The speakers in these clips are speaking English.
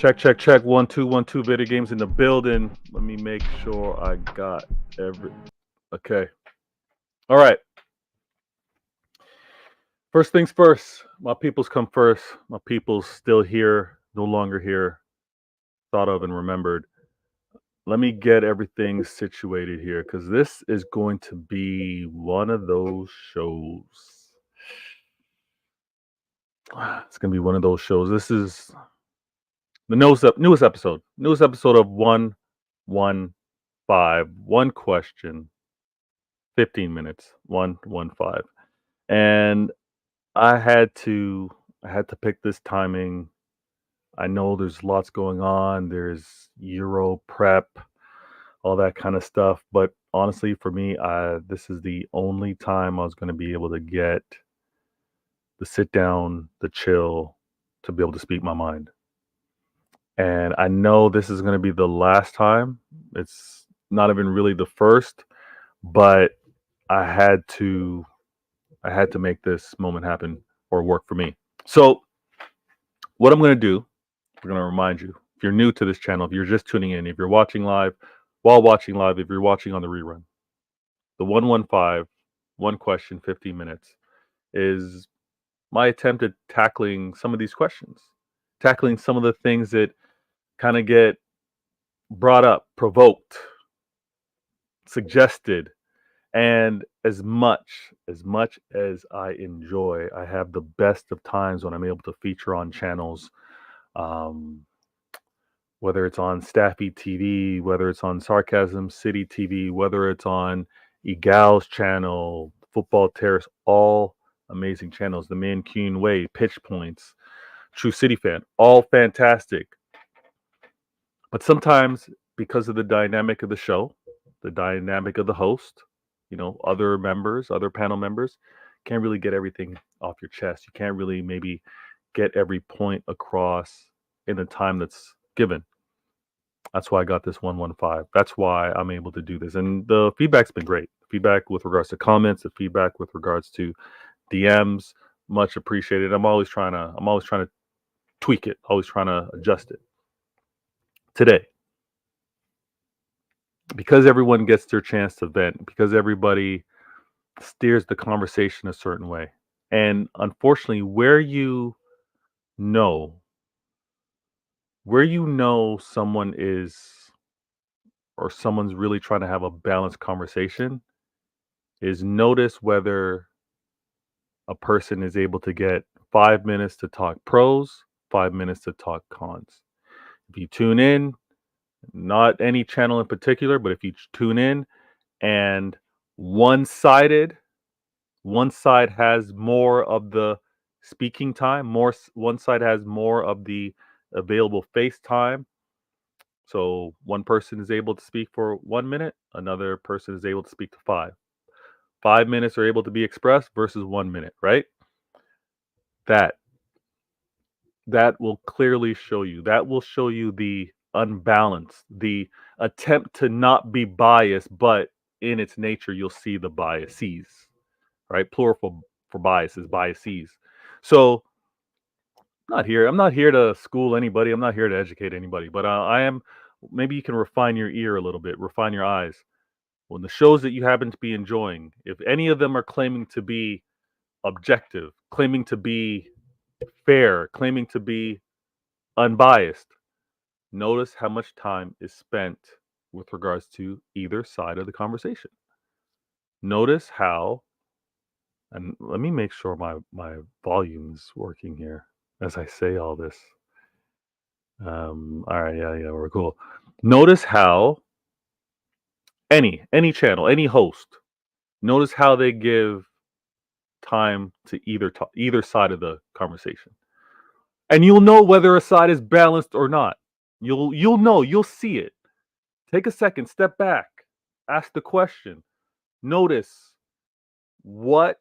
Check. 1 2 1 2. Video games in the building. Let me make sure I got every. Okay. All right. First things first. My peoples come first. My peoples still here, no longer here, thought of and remembered. Let me get everything situated here because this is going to be one of those shows. It's going to be one of those shows. This is the newest episode. Newest episode of 115. One question, 15 minutes. 115. And I had to pick this timing. I know there's lots going on. There's Euro prep, all that kind of stuff. But honestly, for me, this is the only time I was going to be able to get the sit down, the chill, to be able to speak my mind. And I know this is going to be the last time. It's not even really the first, but I had to make this moment happen or work for me. So what I'm going to do, we're going to remind you, if you're new to this channel, if you're just tuning in, if you're watching live, while watching live, if you're watching on the rerun, the 115, one question, 15 minutes is my attempt at tackling some of these questions, tackling some of the things that kind of get brought up, provoked, suggested. And as much as I enjoy, I have the best of times when I'm able to feature on channels, whether it's on Staffy TV, whether it's on Sarcasm City TV, whether it's on Egal's channel, Football Terrace, all amazing channels. The Mancune Way, Pitch Points, True City Fan, all fantastic. But sometimes, because of the dynamic of the show, the dynamic of the host, other members, other panel members, can't really get everything off your chest. You can't really maybe get every point across in the time that's given. That's why I got this 115. That's why I'm able to do this. And the feedback's been great. Feedback with regards to comments, the feedback with regards to DMs, much appreciated. I'm always trying to tweak it, always trying to adjust it. Today, because everyone gets their chance to vent, because everybody steers the conversation a certain way. And unfortunately, where you know someone is, or someone's really trying to have a balanced conversation, is notice whether a person is able to get 5 minutes to talk pros, 5 minutes to talk cons. If you tune in, not any channel in particular, but if you tune in and one side has more of the speaking time, one side has more of the available face time. So one person is able to speak for 1 minute, another person is able to speak to 5. 5 minutes are able to be expressed versus 1 minute, right? That will clearly show you. That will show you the unbalance, the attempt to not be biased, but in its nature, you'll see the biases, right? Plural for bias is biases. So I'm not here to school anybody. I'm not here to educate anybody, but I am. Maybe you can refine your ear a little bit, refine your eyes. When the shows that you happen to be enjoying, if any of them are claiming to be objective, claiming to be fair, claiming to be unbiased, notice how much time is spent with regards to either side of the conversation. Notice how, and let me make sure my volume is working here as I say all this. All right, yeah, we're cool. Notice how any channel, any host, notice how they give time to either side of the conversation, and you'll know whether a side is balanced or not. You'll know. You'll see it. Take a second, step back, ask the question. Notice what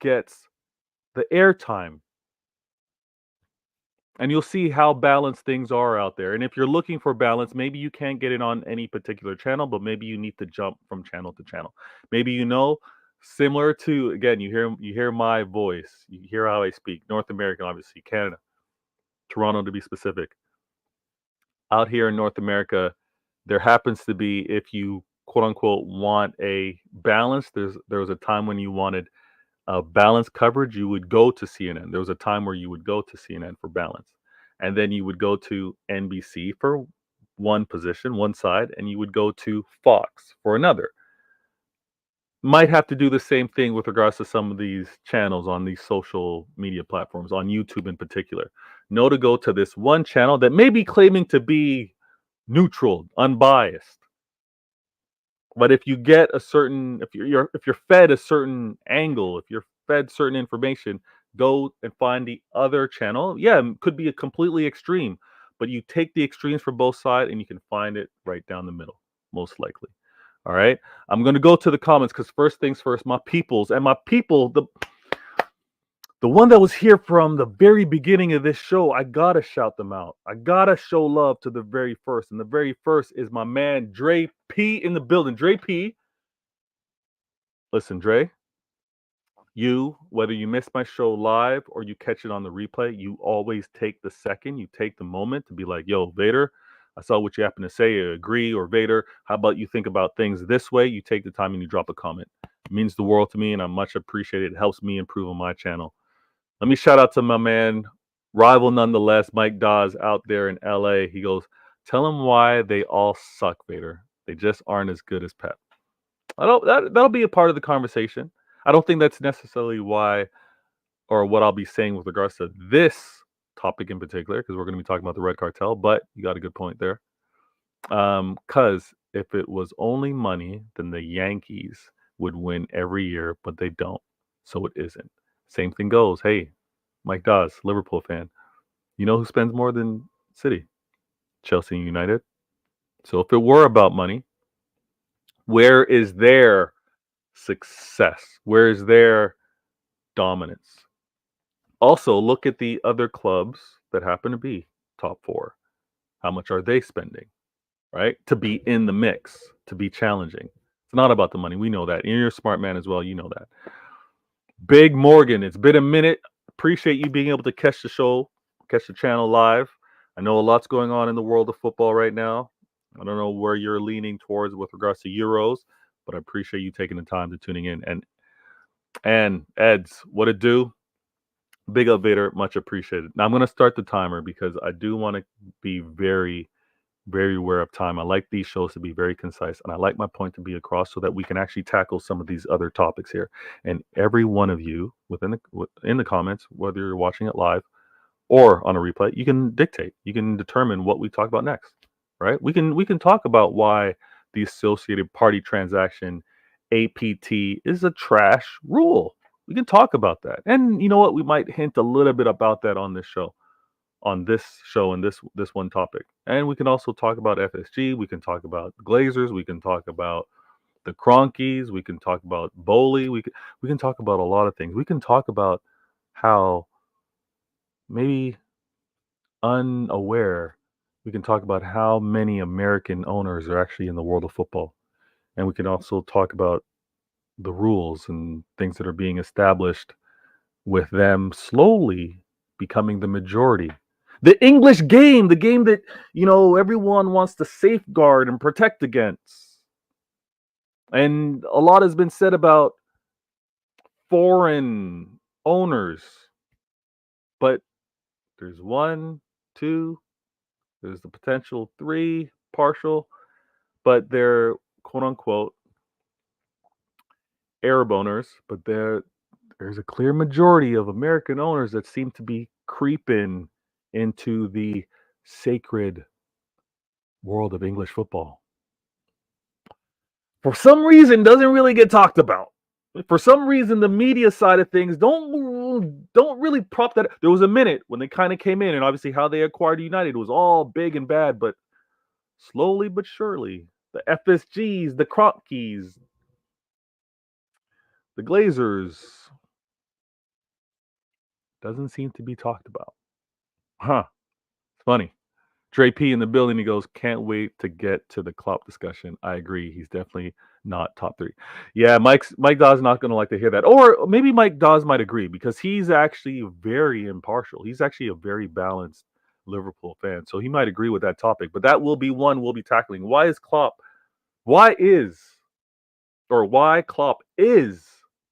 gets the airtime, and you'll see how balanced things are out there. And if you're looking for balance, maybe you can't get it on any particular channel, but maybe you need to jump from channel to channel. Maybe similar to, again, you hear my voice, you hear how I speak. North American, obviously, Canada, Toronto to be specific. out here in North America, there happens to be, if you quote unquote want a balance, there was a time when you wanted balanced coverage, you would go to CNN. There was a time where you would go to CNN for balance, and then you would go to NBC for one position, one side, and you would go to Fox for another. Might have to do the same thing with regards to some of these channels on these social media platforms, on YouTube in particular. Know to go to this one channel that may be claiming to be neutral, unbiased. But if you get a certain, if you're fed a certain angle, if you're fed certain information, go and find the other channel. Yeah, it could be a completely extreme, but you take the extremes for both sides and you can find it right down the middle, most likely. All right. I'm gonna go to the comments because first things first, my peoples and my people, the one that was here from the very beginning of this show, I gotta shout them out. I gotta show love to the very first. And the very first is my man Dre P in the building. Dre P. Listen, Dre, you, whether you miss my show live or you catch it on the replay, you always take the second, you take the moment to be like, yo, Vader, I saw what you happen to say, agree, or Vader, how about you think about things this way? You take the time and you drop a comment. It means the world to me and I much appreciate it. It helps me improve on my channel. Let me shout out to my man, rival nonetheless, Mike Dawes out there in LA. He goes, tell him why they all suck, Vader. They just aren't as good as Pep. That'll be a part of the conversation. I don't think that's necessarily why or what I'll be saying with regards to this topic in particular, because we're going to be talking about the Red Cartel, but you got a good point there. Because if it was only money, then the Yankees would win every year, but they don't. So it isn't. Same thing goes. Hey, Mike Dawes, Liverpool fan. You know who spends more than City? Chelsea and United. So if it were about money, where is their success? Where is their dominance? Also, look at the other clubs that happen to be top four. How much are they spending, right? To be in the mix, to be challenging. It's not about the money. We know that. And you're a smart man as well. You know that. Big Morgan, it's been a minute. Appreciate you being able to catch the show, catch the channel live. I know a lot's going on in the world of football right now. I don't know where you're leaning towards with regards to Euros, but I appreciate you taking the time to tuning in. And Eds, what it do? Big up, Vader. Much appreciated. Now I'm going to start the timer because I do want to be very, very aware of time. I like these shows to be very concise, and I like my point to be across so that we can actually tackle some of these other topics here. And every one of you in the comments, whether you're watching it live or on a replay, you can dictate. You can determine what we talk about next, right? We can talk about why the associated party transaction APT is a trash rule. We can talk about that. And you know what? We might hint a little bit about that on this show and this one topic. And we can also talk about FSG. We can talk about Glazers. We can talk about the Cronkies. We can talk about Bowley. We can talk about a lot of things. We can talk about how maybe unaware, we can talk about how many American owners are actually in the world of football. And we can also talk about the rules and things that are being established with them slowly becoming the majority. The English game, the game that, everyone wants to safeguard and protect against. And a lot has been said about foreign owners. But there's 1, 2, there's the potential 3 partial, but they're quote unquote Arab owners, but there's a clear majority of American owners that seem to be creeping into the sacred world of English football. For some reason, doesn't really get talked about. For some reason, the media side of things don't really prop that. There was a minute when they kind of came in, and obviously how they acquired United was all big and bad, but slowly but surely, the FSGs, the Cronkies, the Glazers, doesn't seem to be talked about. Huh. It's funny. Dre P in the building, he goes, can't wait to get to the Klopp discussion. I agree. He's definitely not top 3. Yeah, Mike Dawes not going to like to hear that. Or maybe Mike Dawes might agree because he's actually very impartial. He's actually a very balanced Liverpool fan, so he might agree with that topic. But that will be one we'll be tackling. Why Klopp is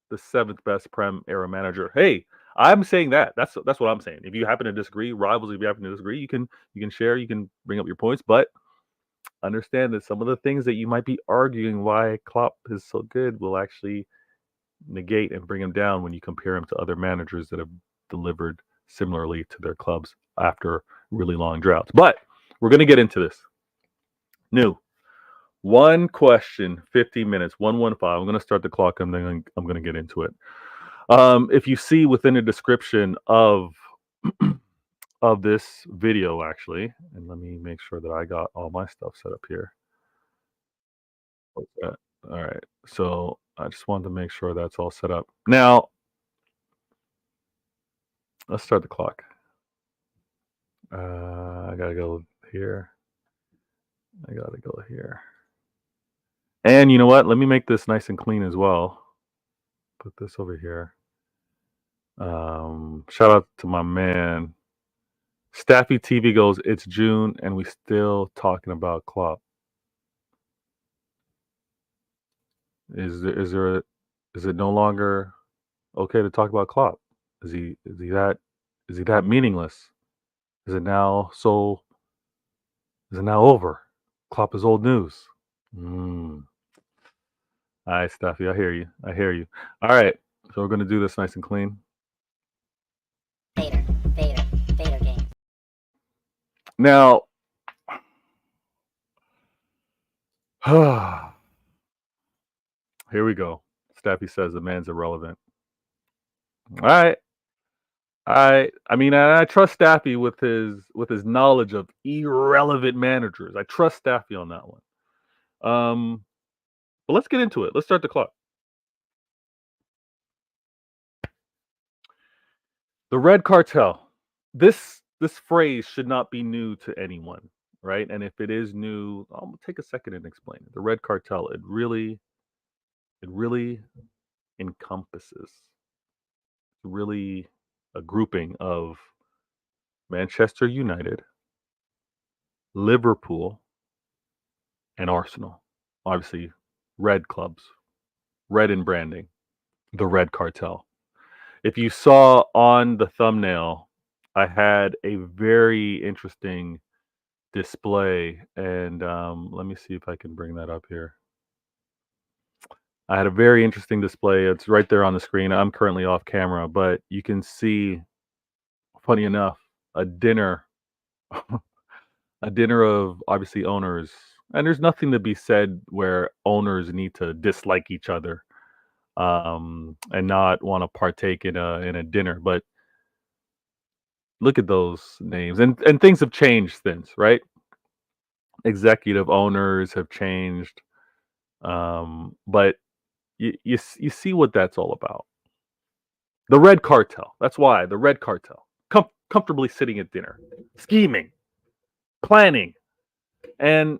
the seventh best Prem era manager? Hey, I'm saying that. That's what I'm saying. If you happen to disagree, rivals, if you happen to disagree, you can share, you can bring up your points, but understand that some of the things that you might be arguing why Klopp is so good will actually negate and bring him down when you compare him to other managers that have delivered similarly to their clubs after really long droughts. But we're going to get into this. New. One question, 15 minutes, 115. I'm going to start the clock and then I'm going to get into it. If you see within the description of this video, actually, and let me make sure that I got all my stuff set up here. All right. So I just wanted to make sure that's all set up. Now, let's start the clock. I got to go here. I got to go here. And you know what? Let me make this nice and clean as well. Put this over here. Shout out to my man. Staffy TV goes, it's June and we still talking about Klopp. Is it no longer okay to talk about Klopp? Is he that meaningless? Is it now over? Klopp is old news. All right, Staffy, I hear you. All right, so we're gonna do this nice and clean. Vader game. Now, here we go. Staffy says the man's irrelevant. All right. I mean, I trust Staffy with his knowledge of irrelevant managers. I trust Staffy on that one. But let's get into it. Let's start the clock. The Red Cartel. This phrase should not be new to anyone, right? And if it is new, I'll take a second and explain it. The Red Cartel, it really encompasses really a grouping of Manchester United, Liverpool, and Arsenal. Obviously, red clubs, red in branding, the Red Cartel. If you saw on the thumbnail, I had a very interesting display, and let me see if I can bring that up here. I had a very interesting display. It's right there on the screen. I'm currently off camera, but you can see, funny enough, a dinner of obviously owners. And there's nothing to be said where owners need to dislike each other and not want to partake in a dinner. But look at those names. And things have changed since, right? Executive owners have changed. But you see what that's all about. The Red Cartel. That's why the Red Cartel. Comfortably sitting at dinner, scheming, planning. And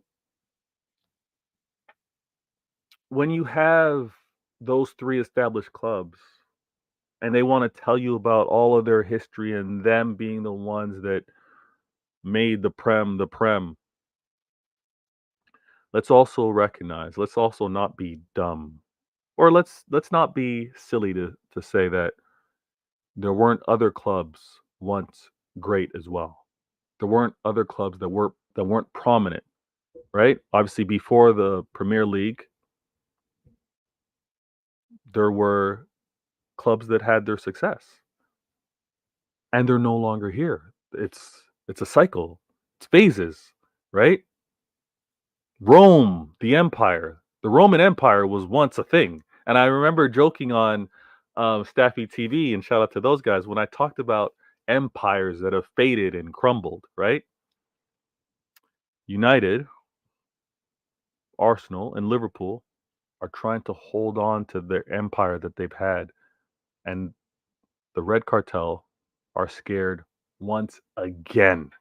when you have those three established clubs and they want to tell you about all of their history and them being the ones that made the Prem, let's also recognize, let's also not be dumb, or let's not be silly to say that there weren't other clubs once great as well. There weren't other clubs that weren't prominent, right? Obviously, before the Premier League, there were clubs that had their success, and they're no longer here. It's a cycle. It's phases, right? Rome, the empire, the Roman Empire was once a thing, and I remember joking on Staffy TV, and shout out to those guys when I talked about empires that have faded and crumbled, right? United, Arsenal, and Liverpool are trying to hold on to their empire that they've had, and the Red Cartel are scared once again.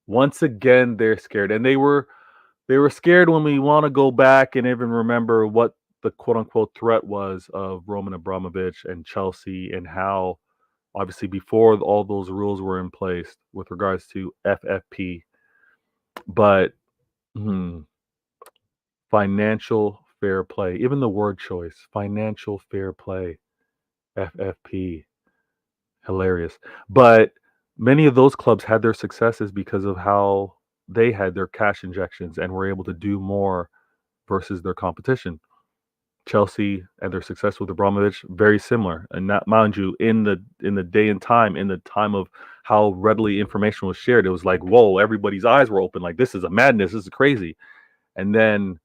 Once again, they're scared, and they were scared when we want to go back and even remember what the quote unquote threat was of Roman Abramovich and Chelsea, and how obviously before all those rules were in place with regards to FFP, but hmm, financial fair play, even the word choice, financial fair play, FFP, hilarious. But many of those clubs had their successes because of how they had their cash injections and were able to do more versus their competition. Chelsea and their success with Abramovich very similar, and not mind you, in the day and time, in the time of how readily information was shared, it was like, whoa, everybody's eyes were open, like this is a madness, this is crazy. And then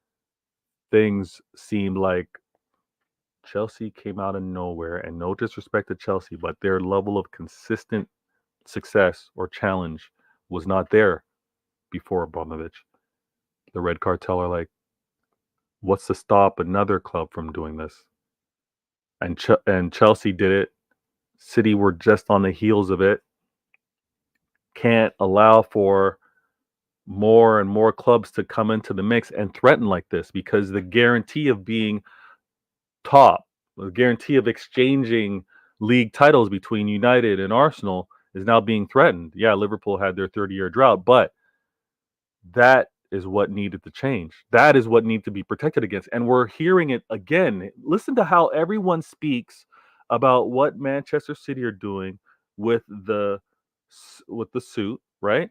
things seemed like Chelsea came out of nowhere, and no disrespect to Chelsea, but their level of consistent success or challenge was not there before Abramovich. The Red Cartel are like, what's to stop another club from doing this? And Chelsea did it. City were just on the heels of it. Can't allow for more and more clubs to come into the mix and threaten like this, because the guarantee of being top, the guarantee of exchanging league titles between United and Arsenal is now being threatened. Yeah, Liverpool had their 30-year drought, but that is what needed to change. That is what needed to be protected against. And we're hearing it again. Listen to how everyone speaks about what Manchester City are doing with the suit, right?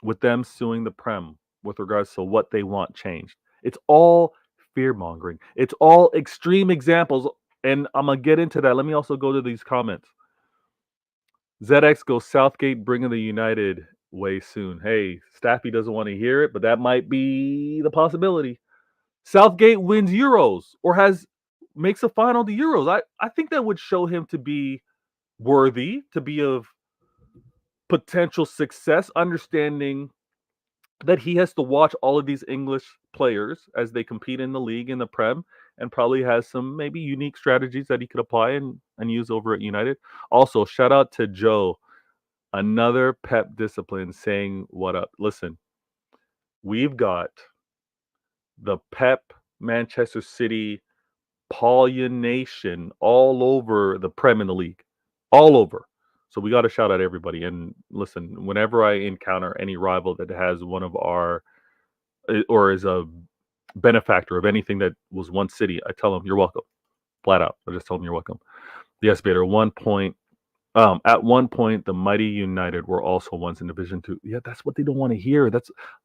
With them suing the Prem with regards to what they want changed. It's all fear mongering. It's all extreme examples. And I'm gonna get into that. Let me also go to these comments. ZX goes Southgate bringing the United way soon. Hey, Staffy doesn't want to hear it, but that might be the possibility. Southgate wins Euros or makes a final to Euros. I think that would show him to be worthy, to be of potential success, understanding that he has to watch all of these English players as they compete in the league, in the Prem, and probably has some maybe unique strategies that he could apply and use over at United. Also, shout out to Joe, another Pep discipline, saying what up. Listen, we've got the Pep Manchester City pollination all over the Prem in the league, all over. So we got to shout out everybody. And listen, whenever I encounter any rival that has one of our or is a benefactor of anything that was one city, I tell them you're welcome, flat out. I just tell them you're welcome. Yes, Vader. At one point, the mighty United were also once in Division Two. Yeah, that's what they don't want to hear.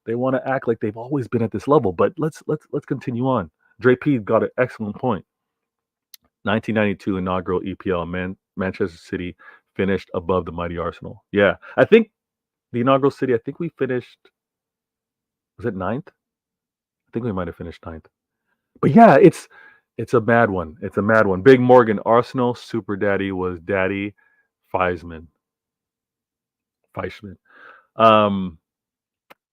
They want to act like they've always been at this level. But let's continue on. Dre P got an excellent point. 1992 inaugural EPL, Manchester City finished above the mighty Arsenal. Yeah, I think the inaugural City. I think we finished. Was it ninth? I think we might have finished ninth. But yeah, it's a mad one. It's a mad one. Big Morgan, Arsenal super daddy was Daddy Feisman. Feischman. Um,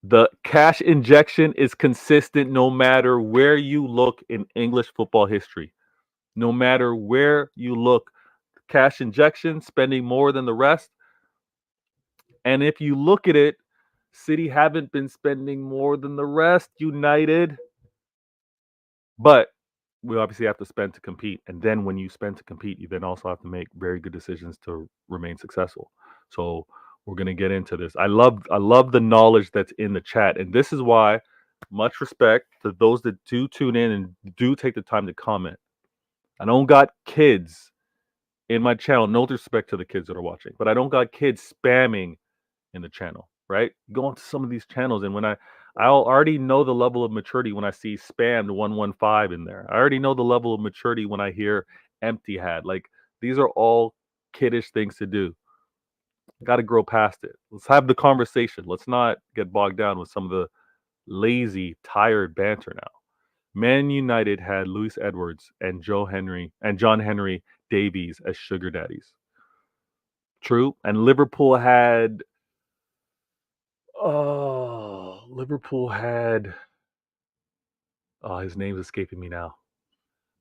the cash injection is consistent no matter where you look in English football history. No matter where you look, cash injection, spending more than the rest. And if you look at it, City haven't been spending more than the rest, United. But we obviously have to spend to compete. And then when you spend to compete, you then also have to make very good decisions to remain successful. So we're going to get into this. I love the knowledge that's in the chat. And this is why, much respect to those that do tune in and do take the time to comment. I don't got kids in my channel. No disrespect to the kids that are watching, but I don't got kids spamming in the channel, right? Go onto some of these channels, and when I'll already know the level of maturity when I see spammed 115 in there. I already know the level of maturity when I hear empty had. Like, these are all kiddish things to do. Got to grow past it. Let's have the conversation. Let's not get bogged down with some of the lazy, tired banter now. Man United had Luis Edwards and John Henry Davies as sugar daddies. True. And Liverpool had his name's escaping me now.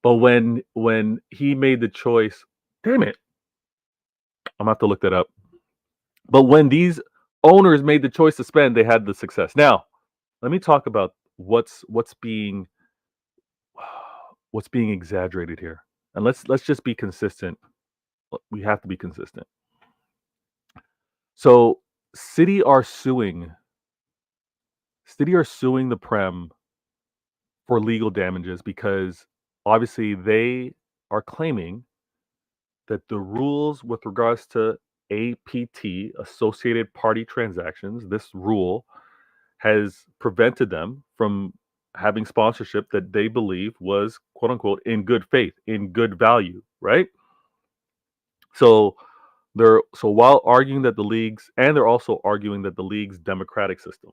But when he made the choice, damn it, I'm gonna have to look that up. But when these owners made the choice to spend, they had the success. Now, let me talk about what's being exaggerated here. And let's just be consistent We have to be consistent. So City are suing the Prem for legal damages because obviously they are claiming that the rules with regards to APT, associated party transactions, this rule has prevented them from having sponsorship that they believe was quote unquote in good faith, in good value, right? So while arguing that they're also arguing that the league's democratic system,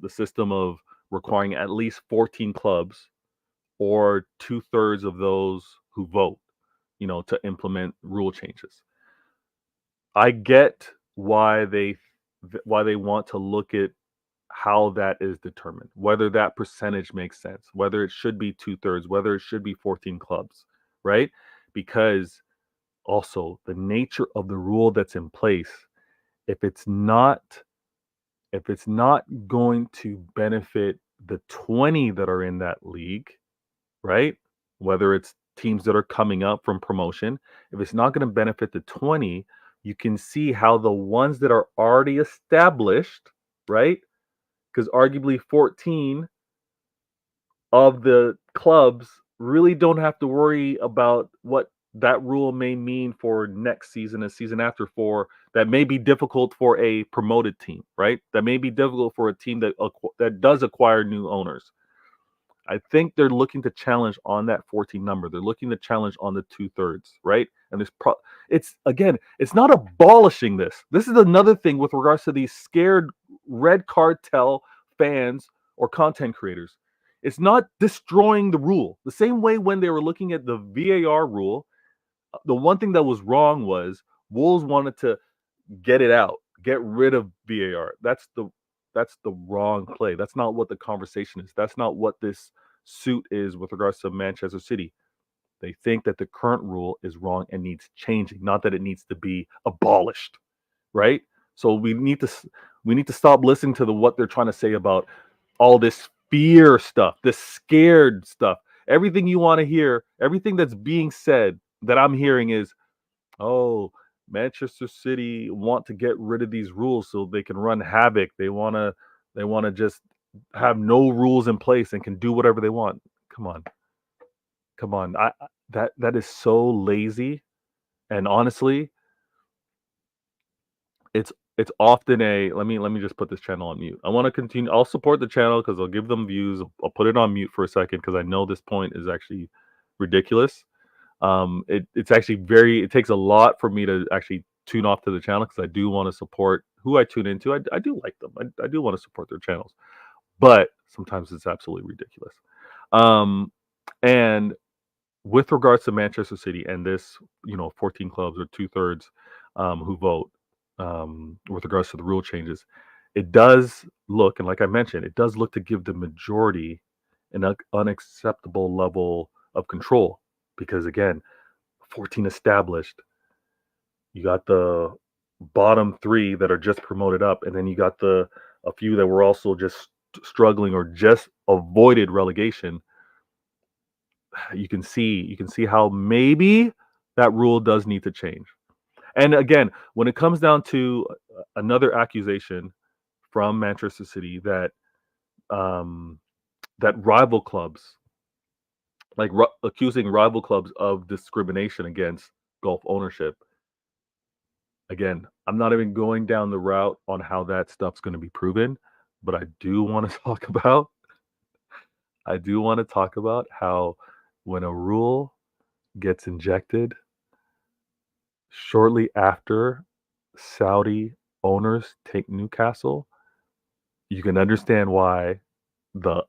the system of requiring at least 14 clubs or 2/3 of those who vote, to implement rule changes. I get why they want to look at how that is determined, whether that percentage makes sense, whether it should be 2/3, whether it should be 14 clubs, right? Because also the nature of the rule that's in place, if it's not going to benefit the 20 that are in that league, right? Whether it's teams that are coming up from promotion, if it's not going to benefit the 20, you can see how the ones that are already established, right? Because arguably 14 of the clubs really don't have to worry about what that rule may mean for next season and season after, for that may be difficult for a promoted team, right? That may be difficult for a team that does acquire new owners. I think they're looking to challenge on that 14 number. They're looking to challenge on the 2/3, right? And it's not abolishing this. This is another thing with regards to these scared red cartel fans or content creators. It's not destroying the rule. The same way when they were looking at the VAR rule, the one thing that was wrong was Wolves wanted to get it out, get rid of VAR. That's the wrong play. That's not what the conversation is. That's not what this suit is with regards to Manchester City. They think that the current rule is wrong and needs changing, not that it needs to be abolished, right? So we need to stop listening to what they're trying to say about all this fear stuff, this scared stuff. Everything you want to hear, everything that's being said that I'm hearing is, oh, Manchester City want to get rid of these rules so they can run havoc. They want to just have no rules in place and can do whatever they want. Come on. Come on. That is so lazy. And honestly, it's often let me just put this channel on mute. I want to continue. I'll support the channel because I'll give them views. I'll put it on mute for a second because I know this point is actually ridiculous. It's actually it takes a lot for me to actually tune off to the channel because I do want to support who I tune into. I do like them. I do want to support their channels, but sometimes it's absolutely ridiculous. And with regards to Manchester City and this, 14 clubs or 2/3 who vote, with regards to the rule changes, it does look, and like I mentioned, it does look to give the majority an unacceptable level of control because again, 14 established, you got the bottom 3 that are just promoted up, and then you got a few that were also just struggling or just avoided relegation. You can see how maybe that rule does need to change. And again, when it comes down to another accusation from Manchester City that that rival clubs, like accusing rival clubs of discrimination against golf ownership. Again, I'm not even going down the route on how that stuff's going to be proven, but I do want to talk about how when a rule gets injected shortly after Saudi owners take Newcastle, you can understand why the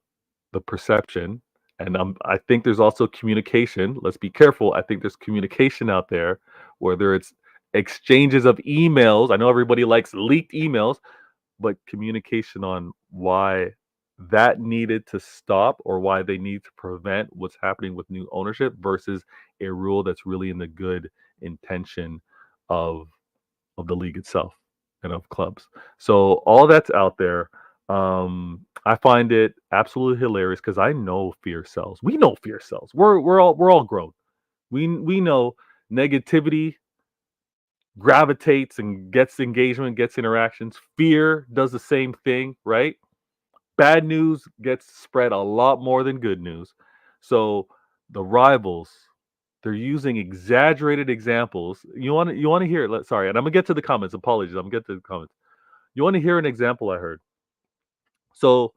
perception, and I think there's also communication. Let's be careful. I think there's communication out there, whether it's exchanges of emails. I know everybody likes leaked emails, but communication on why that needed to stop or why they need to prevent what's happening with new ownership versus a rule that's really in the good intention of the league itself and of clubs. So all that's out there. I find it absolutely hilarious because I know fear sells. We know fear sells. We're all grown. We know negativity gravitates and gets engagement, gets interactions. Fear does the same thing, right? Bad news gets spread a lot more than good news. So the rivals, they're using exaggerated examples. You want to hear it? Sorry, and I'm gonna get to the comments. Apologies, I'm gonna get to the comments. You want to hear an example I heard? So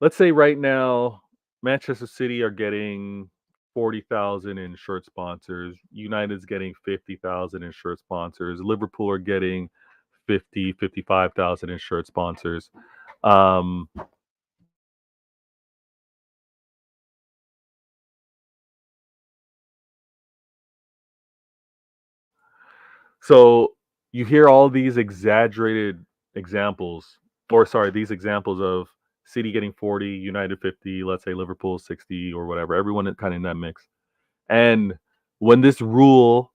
let's say right now, Manchester City are getting 40,000 in shirt sponsors. United's getting 50,000 in shirt sponsors. Liverpool are getting 55,000 in shirt sponsors. Um, so you hear all these exaggerated examples, or sorry, these examples of City getting 40, United 50, let's say Liverpool 60 or whatever. Everyone kind of in that mix. And when this rule,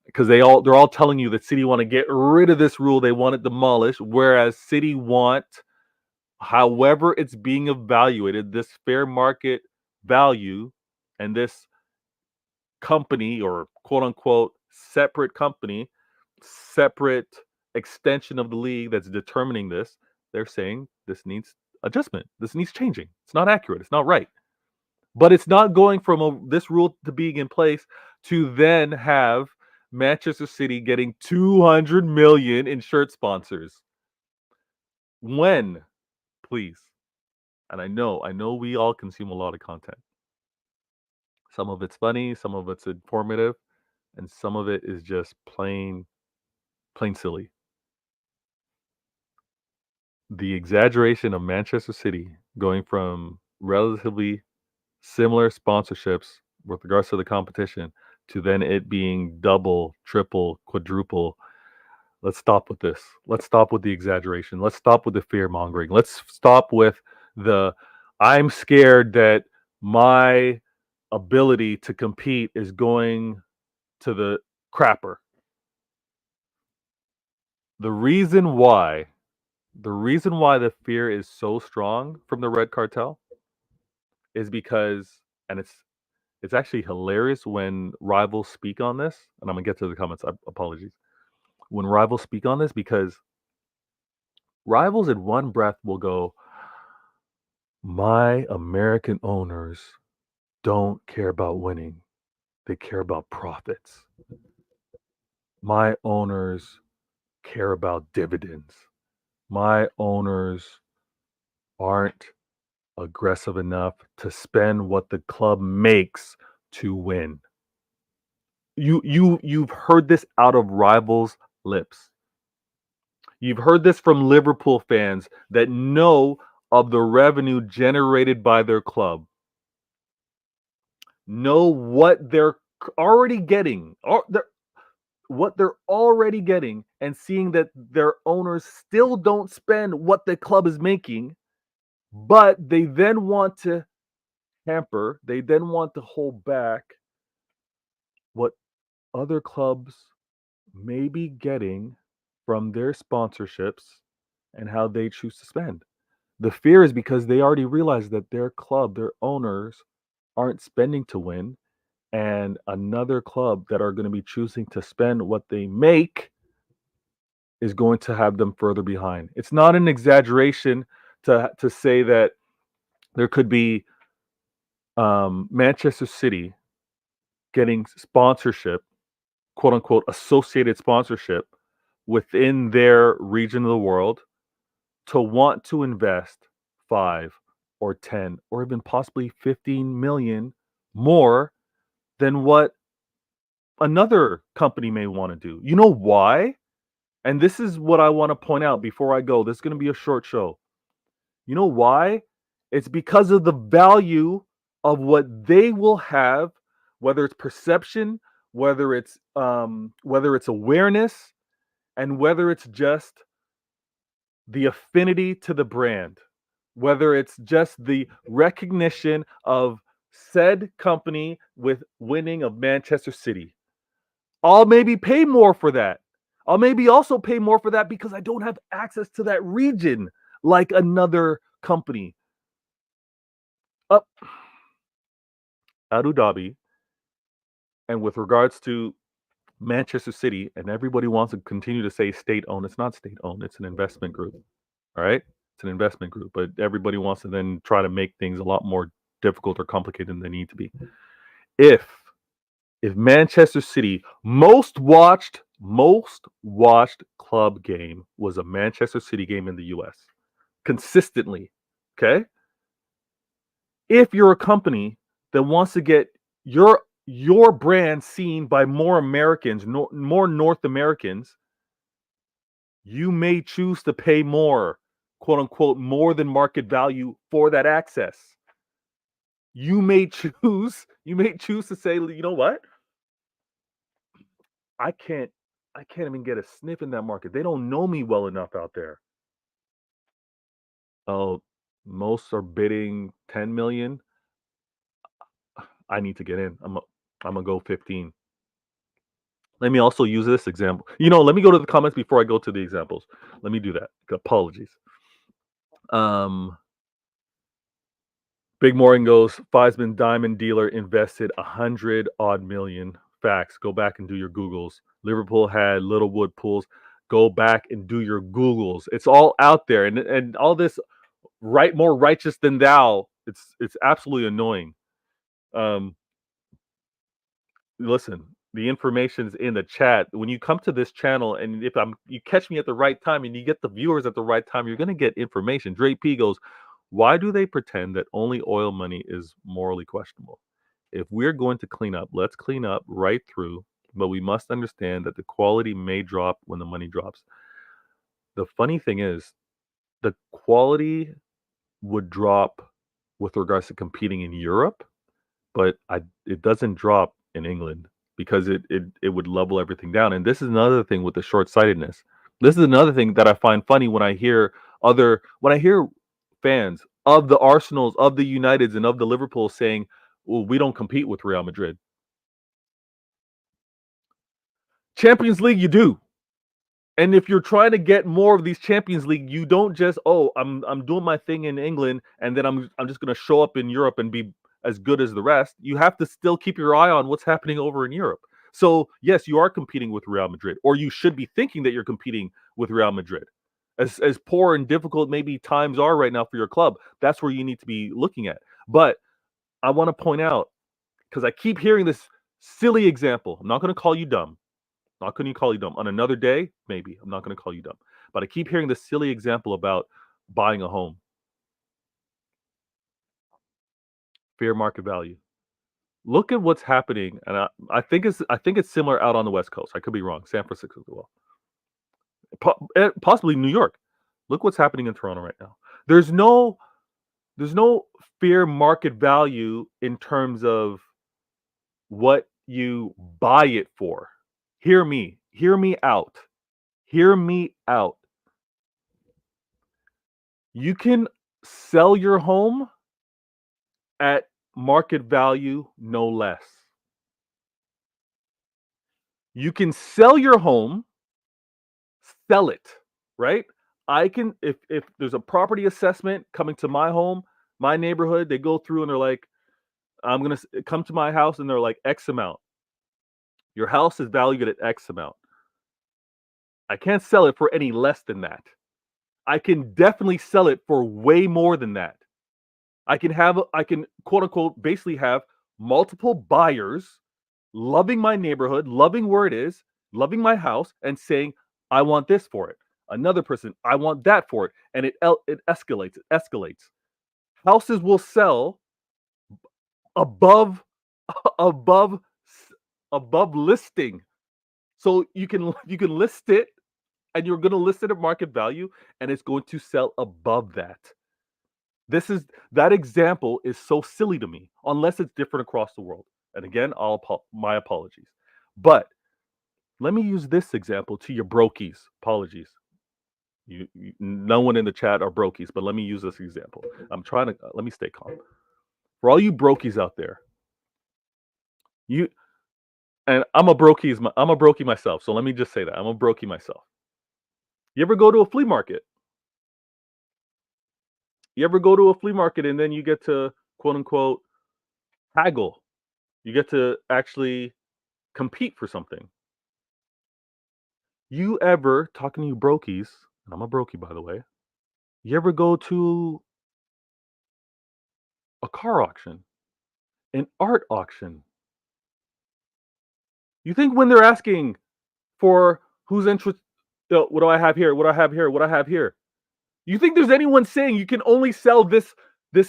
because they're all telling you that City want to get rid of this rule, they want it demolished, whereas City want, however it's being evaluated, this fair market value, and this company or quote unquote separate company, separate extension of the league that's determining this, they're saying this needs adjustment. This needs changing. It's not accurate. It's not right. But it's not going from this rule to being in place to then have Manchester City getting 200 million in shirt sponsors. When, please? And I know we all consume a lot of content. Some of it's funny, some of it's informative, and some of it is just plain silly. The exaggeration of Manchester City going from relatively similar sponsorships with regards to the competition to then it being double, triple, quadruple. Let's stop with this. Let's stop with the exaggeration. Let's stop with the fear mongering. Let's stop with the I'm scared that my ability to compete is going to the crapper. The reason why the fear is so strong from the red cartel is because, and it's actually hilarious when rivals speak on this, and I'm gonna get to the comments. Apologies. When rivals speak on this, because rivals in one breath will go, "My American owners don't care about winning; they care about profits. My owners care about dividends. My owners aren't aggressive enough to spend what the club makes to win." You've heard this out of rivals' lips. You've heard this from Liverpool fans that know of the revenue generated by their club. Know what they're already getting, or what they're already getting, and seeing that their owners still don't spend what the club is making, but they then want to hamper, they then want to hold back what other clubs may be getting from their sponsorships and how they choose to spend. The fear is because they already realize that their club, their owners, aren't spending to win, and another club that are going to be choosing to spend what they make is going to have them further behind. It's not an exaggeration to say that there could be Manchester City getting sponsorship, quote unquote, associated sponsorship within their region of the world to want to invest 5 or 10 or even possibly 15 million more than what another company may want to do. You know why? And this is what I want to point out before I go. This is going to be a short show. You know why? It's because of the value of what they will have, whether it's perception, whether it's awareness, and whether it's just the affinity to the brand, whether it's just the recognition of said company with winning of Manchester City. I'll maybe pay more for that. I'll maybe also pay more for that because I don't have access to that region like another company. Up Abu Dhabi, and with regards to Manchester City, and everybody wants to continue to say state-owned. It's not state-owned. It's an investment group. All right? It's an investment group, but everybody wants to then try to make things a lot more difficult or complicated than they need to be. If Manchester City most watched club game was a Manchester City game in the US consistently, okay? If you're a company that wants to get your brand seen by more Americans, more North Americans, you may choose to pay more, quote unquote, more than market value for that access. You may choose to say, you know what? I can't even get a sniff in that market. They don't know me well enough out there. Oh, most are bidding 10 million. I need to get in. I'm gonna go 15. Let me also use this example. Let me go to the comments before I go to the examples. Let me do that. Apologies. Big Morgan goes, Fiesman diamond dealer invested 100 odd million. Facts. Go back and do your Googles. Liverpool had Littlewood pools. Go back and do your Googles. It's all out there. And all this more righteous than thou. It's absolutely annoying. Listen, the information's in the chat. When you come to this channel, and if you catch me at the right time and you get the viewers at the right time, you're gonna get information. Drake P goes, why do they pretend that only oil money is morally questionable? If we're going to clean up, let's clean up right through, but we must understand that the quality may drop when the money drops. The funny thing is, the quality would drop with regards to competing in Europe, but it doesn't drop in England because it would level everything down. And this is another thing with the short-sightedness. This is another thing that I find funny when I hear fans of the Arsenals, of the Uniteds, and of the Liverpool saying, well, we don't compete with Real Madrid. Champions League, you do. And if you're trying to get more of these Champions League, you don't just, I'm doing my thing in England and then I'm just going to show up in Europe and be as good as the rest. You have to still keep your eye on what's happening over in Europe. So, yes, you are competing with Real Madrid, or you should be thinking that you're competing with Real Madrid. As poor and difficult maybe times are right now for your club, that's where you need to be looking at. But I want to point out, because I keep hearing this silly example. I'm not going to call you dumb. Not going to call you dumb. On another day, maybe. I'm not going to call you dumb. But I keep hearing this silly example about buying a home. Fair market value. Look at what's happening, and I think it's similar out on the West Coast. I could be wrong. San Francisco as well. Possibly New York. Look what's happening in Toronto right now. There's no fair market value in terms of what you buy it for. Hear me out. Hear me out. You can sell your home at market value, no less. You can sell your home, sell it, right? I can, if there's a property assessment coming to my home, my neighborhood, they go through and they're like, I'm going to come to my house and they're like X amount. Your house is valued at X amount. I can't sell it for any less than that. I can definitely sell it for way more than that. I can quote unquote basically have multiple buyers loving my neighborhood, loving where it is, loving my house, and saying, I want this for it. Another person, I want that for it. And it escalates. Houses will sell above listing. So you can list it, and you're going to list it at market value, and it's going to sell above that. That example is so silly to me, unless it's different across the world. And again, my apologies. But let me use this example to your brokies. Apologies. No one in the chat are brokies, but let me use this example. Let me stay calm. For all you brokies out there, and I'm a brokie myself, so let me just say that. I'm a brokie myself. You ever go to a flea market? You ever go to a flea market and then you get to, quote unquote, haggle? You get to actually compete for something. You ever, talking to you brokies, and I'm a brokey by the way, you ever go to a car auction, an art auction? You think when they're asking for who's interest, what do I have here? What do I have here? What do I have here? You think there's anyone saying you can only sell this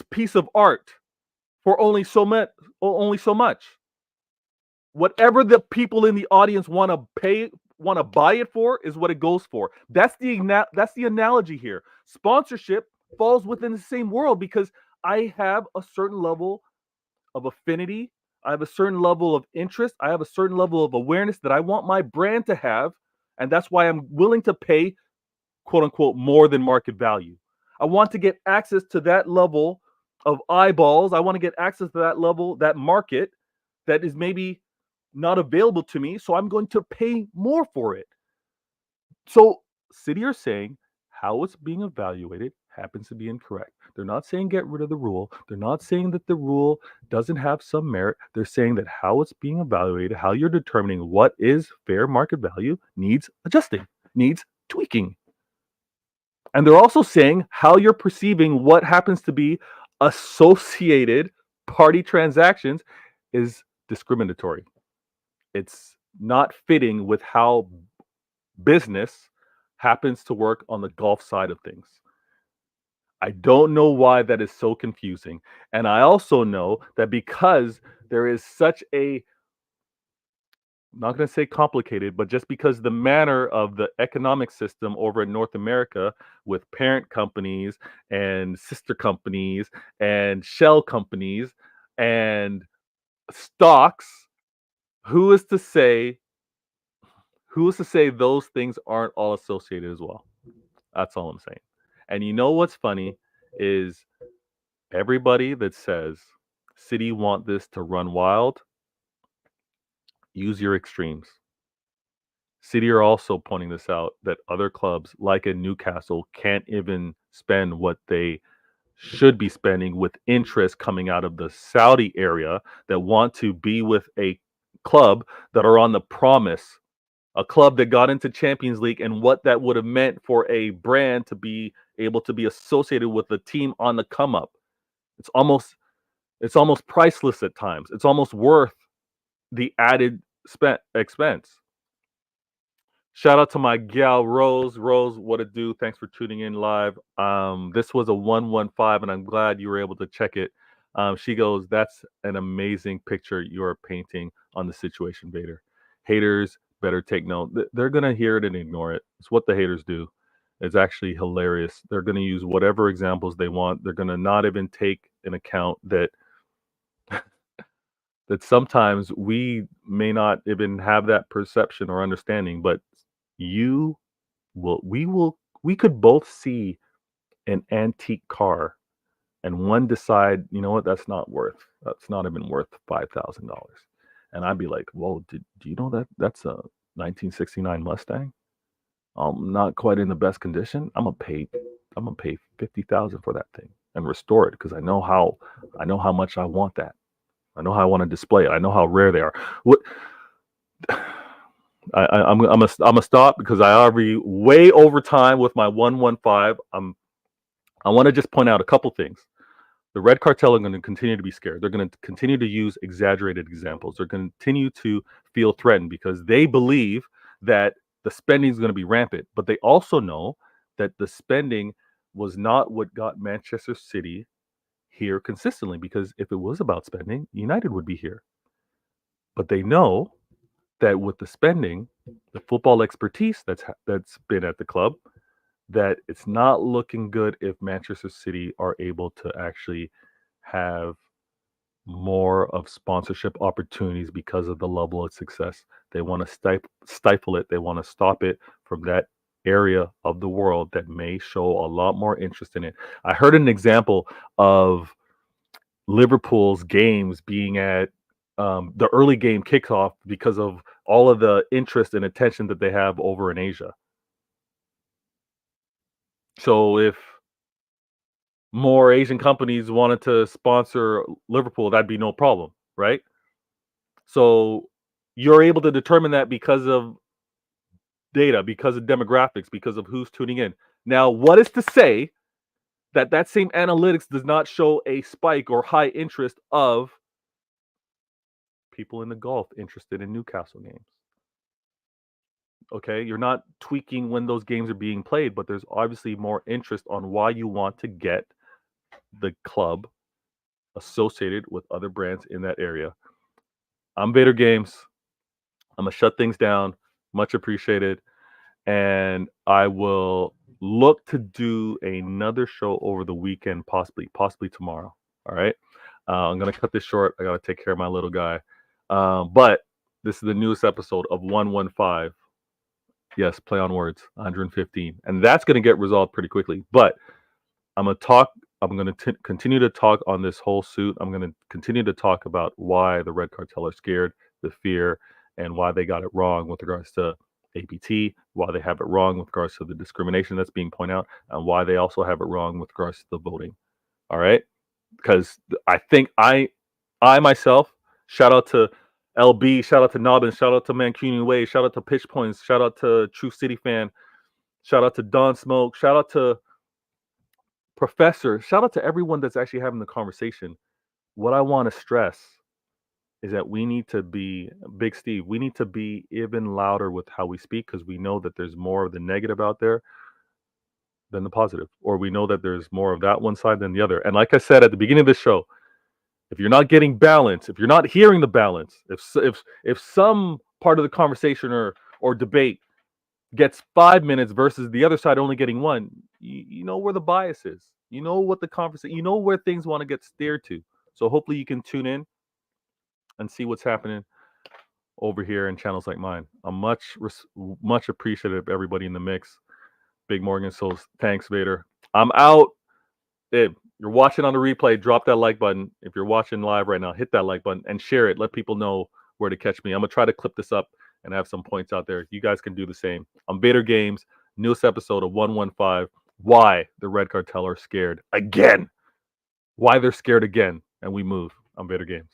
piece of art for only so much? Only so much. Whatever the people in the audience want to pay, want to buy it for, is what it goes for. That's the analogy here. Sponsorship falls within the same world because I have a certain level of affinity. I have a certain level of interest. I have a certain level of awareness that I want my brand to have. And that's why I'm willing to pay, quote unquote, more than market value. I want to get access to that level of eyeballs. I want to get access to that level, that market that is maybe not available to me. So I'm going to pay more for it. So City are saying how it's being evaluated happens to be incorrect. They're not saying get rid of the rule. They're not saying that the rule doesn't have some merit. They're saying that how it's being evaluated, how you're determining what is fair market value, needs adjusting, needs tweaking. And they're also saying how you're perceiving what happens to be associated party transactions is discriminatory. It's not fitting with how business happens to work on the golf side of things. I don't know why that is so confusing. And I also know that because there is such a, I'm not going to say complicated, but just because the manner of the economic system over in North America with parent companies and sister companies and shell companies and stocks, who is to say those things aren't all associated as well? That's all I'm saying. And you know what's funny is everybody that says City want this to run wild, use your extremes. City are also pointing this out that other clubs like in Newcastle can't even spend what they should be spending with interest coming out of the Saudi area that want to be with a club that are on the promise, a club that got into Champions League and what that would have meant for a brand to be able to be associated with a team on the come up. It's almost priceless at times. It's almost worth the added expense. Shout out to my gal Rose. Rose, what it do? Thanks for tuning in live. This was a 115, and I'm glad you were able to check it. She goes, "That's an amazing picture you are painting on the situation, Vader. Haters better take note. They're gonna hear it and ignore it. It's what the haters do. It's actually hilarious. They're gonna use whatever examples they want. They're gonna not even take in account that sometimes we may not even have that perception or understanding, but you we could both see an antique car and one decide, you know what, that's not even worth $5,000. And I'd be like, whoa, do you know that that's a 1969 Mustang? Not quite in the best condition. I'm gonna pay 50,000 for that thing and restore it because I know how much I want that. I know how I want to display it. I know how rare they are. What I'm gonna stop because I already way over time with my 115. I want to just point out a couple things. The Red Cartel are going to continue to be scared. They're going to continue to use exaggerated examples. They're going to continue to feel threatened because they believe that the spending is going to be rampant. But they also know that the spending was not what got Manchester City here consistently, because if it was about spending, United would be here. But they know that with the spending, the football expertise that's been at the club, that it's not looking good if Manchester City are able to actually have more of sponsorship opportunities because of the level of success. They want to stifle it. They want to stop it from that area of the world that may show a lot more interest in it. I heard an example of Liverpool's games being at the early game kickoff because of all of the interest and attention that they have over in Asia. So if more Asian companies wanted to sponsor Liverpool, that'd be no problem, right? So you're able to determine that because of data, because of demographics, because of who's tuning in. Now, what is to say that that same analytics does not show a spike or high interest of people in the Gulf interested in Newcastle games? Okay, you're not tweaking when those games are being played, but there's obviously more interest on why you want to get the club associated with other brands in that area. I'm Vader Games. I'm gonna shut things down. Much appreciated. And I will look to do another show over the weekend, possibly tomorrow. All right. I'm gonna cut this short. I gotta take care of my little guy. But this is the newest episode of 115. Yes, play on words, 115, and that's gonna get resolved pretty quickly. But I'm gonna talk. I'm gonna continue to talk on this whole suit. I'm gonna continue to talk about why the Red Cartel are scared, the fear, and why they got it wrong with regards to APT, why they have it wrong with regards to the discrimination that's being pointed out, and why they also have it wrong with regards to the voting. All right, because I think I myself, shout out to LB, shout out to Nobbin, shout out to Mancunian Way, shout out to Pitch Points, shout out to True City Fan, shout out to Don Smoke, shout out to Professor, shout out to everyone that's actually having the conversation. What I want to stress is that we need to be, Big Steve, we need to be even louder with how we speak, because we know that there's more of the negative out there than the positive, or we know that there's more of that one side than the other. And like I said at the beginning of the show, if you're not getting balance, if you're not hearing the balance, if some part of the conversation or debate gets 5 minutes versus the other side only getting one, you know where the bias is. You know what the conversation, you know where things want to get steered to. So hopefully you can tune in and see what's happening over here in channels like mine. I'm much appreciative of everybody in the mix. Big Morgan Souls, thanks, Vader. I'm out. If you're watching on the replay, drop that like button. If you're watching live right now, hit that like button and share it. Let people know where to catch me. I'm gonna try to clip this up and have some points out there. You guys can do the same. I'm Vader Games, newest episode of 115. Why the Red Cartel are scared again. Why they're scared again. And we move. I'm Vader Games.